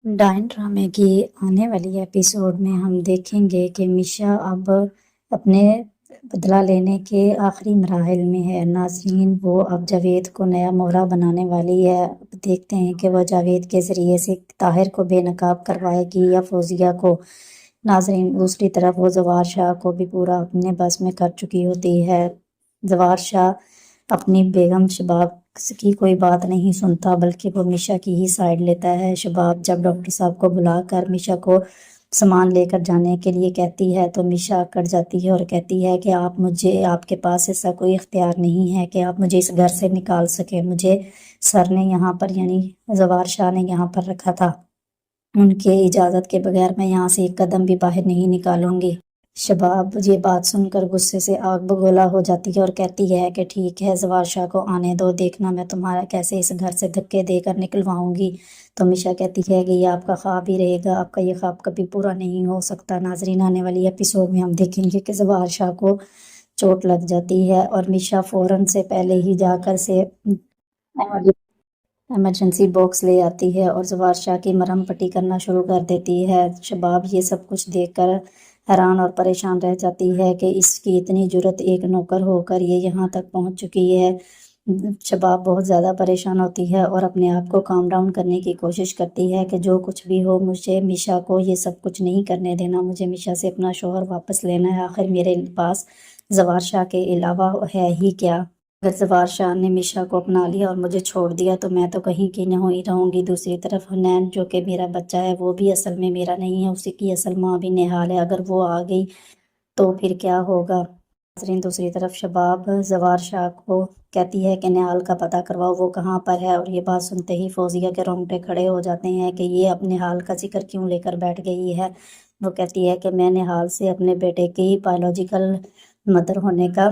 डायन ड्रामे की आने वाली एपिसोड में हम देखेंगे कि मिशा अब अपने बदला लेने के आखिरी मराहिल में है। नाज़रीन, वो अब जावेद को नया मोहरा बनाने वाली है। अब देखते हैं कि वह जावेद के ज़रिए से ताहिर को बेनकाब करवाएगी या फौजिया को। नाज़रीन, दूसरी तरफ वो ज़वार शाह को भी पूरा अपने बस में कर चुकी होती है। ज़वार शाह अपनी बेगम शबाब की कोई बात नहीं सुनता, बल्कि वो मिशा की ही साइड लेता है। शबाब जब डॉक्टर साहब को बुलाकर मिशा को सामान लेकर जाने के लिए कहती है तो मिशा अकड़ जाती है और कहती है कि आपके पास ऐसा कोई इख्तियार नहीं है कि आप मुझे इस घर से निकाल सकें। मुझे सर ने यहाँ पर, यानी ज़वार शाह ने यहाँ पर रखा था। उनके इजाज़त के बगैर मैं यहाँ से एक कदम भी बाहर नहीं निकालूंगी। शबाब ये बात सुनकर गुस्से से आग बगोला हो जाती है और कहती है कि ठीक है, ज़वार शाह को आने दो, देखना मैं तुम्हारा कैसे इस घर से धक्के देकर निकलवाऊंगी। तो मिशा कहती है कि ये आपका ख्वाब ही रहेगा, आपका ये ख्वाब कभी पूरा नहीं हो सकता। नाजरीन, आने वाली एपिसोड में हम देखेंगे कि ज़वार शाह को चोट लग जाती है और मिशा फ़ौरन से पहले ही जाकर से इमरजेंसी बॉक्स ले आती है और ज़वार शाह की मरहम पट्टी करना शुरू कर देती है। शबाब ये सब कुछ देखकर हैरान और परेशान रह जाती है कि इसकी इतनी जुर्रत, एक नौकर होकर ये यहाँ तक पहुँच चुकी है। शबाब बहुत ज़्यादा परेशान होती है और अपने आप को काम डाउन करने की कोशिश करती है कि जो कुछ भी हो, मुझे मिशा को ये सब कुछ नहीं करने देना, मुझे मिशा से अपना शोहर वापस लेना है। आखिर मेरे पास ज़वार शाह के अलावा है ही क्या। अगर ज़वार शाह ने मिशा को अपना लिया और मुझे छोड़ दिया तो मैं तो कहीं की नहीं रहूँगी। दूसरी तरफ हुनैन, जो कि मेरा बच्चा है, वो भी असल में मेरा नहीं है, उसी की असल माँ भी निहाल है। अगर वो आ गई तो फिर क्या होगा। दूसरी तरफ शबाब ज़वार शाह को कहती है कि निहाल का पता करवाओ, वो कहाँ पर है। और ये बात सुनते ही फौजिया के रोंगटे खड़े हो जाते हैं कि ये अब निहाल का जिक्र क्यों लेकर बैठ गई है। वो कहती है कि मैं निहाल से अपने बेटे की बायोलॉजिकल मदर होने का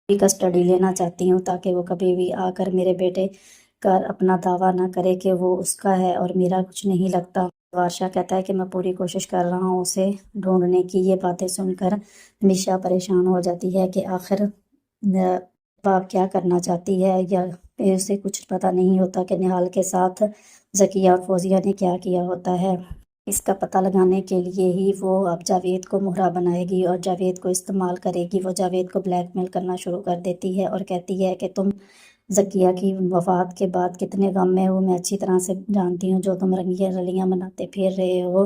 कस्टडी लेना चाहती हूँ, ताकि वो कभी भी आकर मेरे बेटे का अपना दावा ना करे कि वो उसका है और मेरा कुछ नहीं लगता। वारशा कहता है कि मैं पूरी कोशिश कर रहा हूँ उसे ढूंढने की। ये बातें सुनकर मिशा परेशान हो जाती है कि आखिर बाप क्या करना चाहती है, या उसे कुछ पता नहीं होता कि निहाल के साथ ज़किया और फौजिया ने क्या किया होता है। इसका पता लगाने के लिए ही वो अब जावेद को मोहरा बनाएगी और जावेद को इस्तेमाल करेगी। वो जावेद को ब्लैकमेल करना शुरू कर देती है और कहती है कि तुम ज़किया की वफ़ात के बाद कितने गम में हो, मैं अच्छी तरह से जानती हूँ। जो तुम रंगियाँ रलियाँ मनाते फिर रहे हो,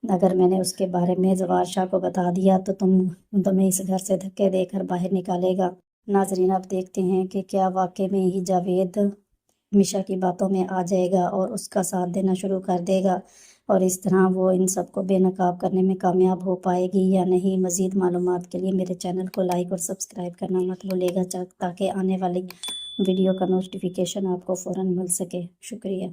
अगर मैंने उसके बारे में ज़वार शाह को बता दिया तो तुम्हें इस घर से धक्के देकर बाहर निकालेगा। नाज़रीन, अब देखते हैं कि क्या वाकई में ही जावेद मिशा की बातों में आ जाएगा और उसका साथ देना शुरू कर देगा, और इस तरह वो इन सबको बेनकाब करने में कामयाब हो पाएगी या नहीं। मज़ीद मालूमात के लिए मेरे चैनल को लाइक और सब्सक्राइब करना मत भूलिएगा, ताकि आने वाली वीडियो का नोटिफिकेशन आपको फ़ौरन मिल सके। शुक्रिया।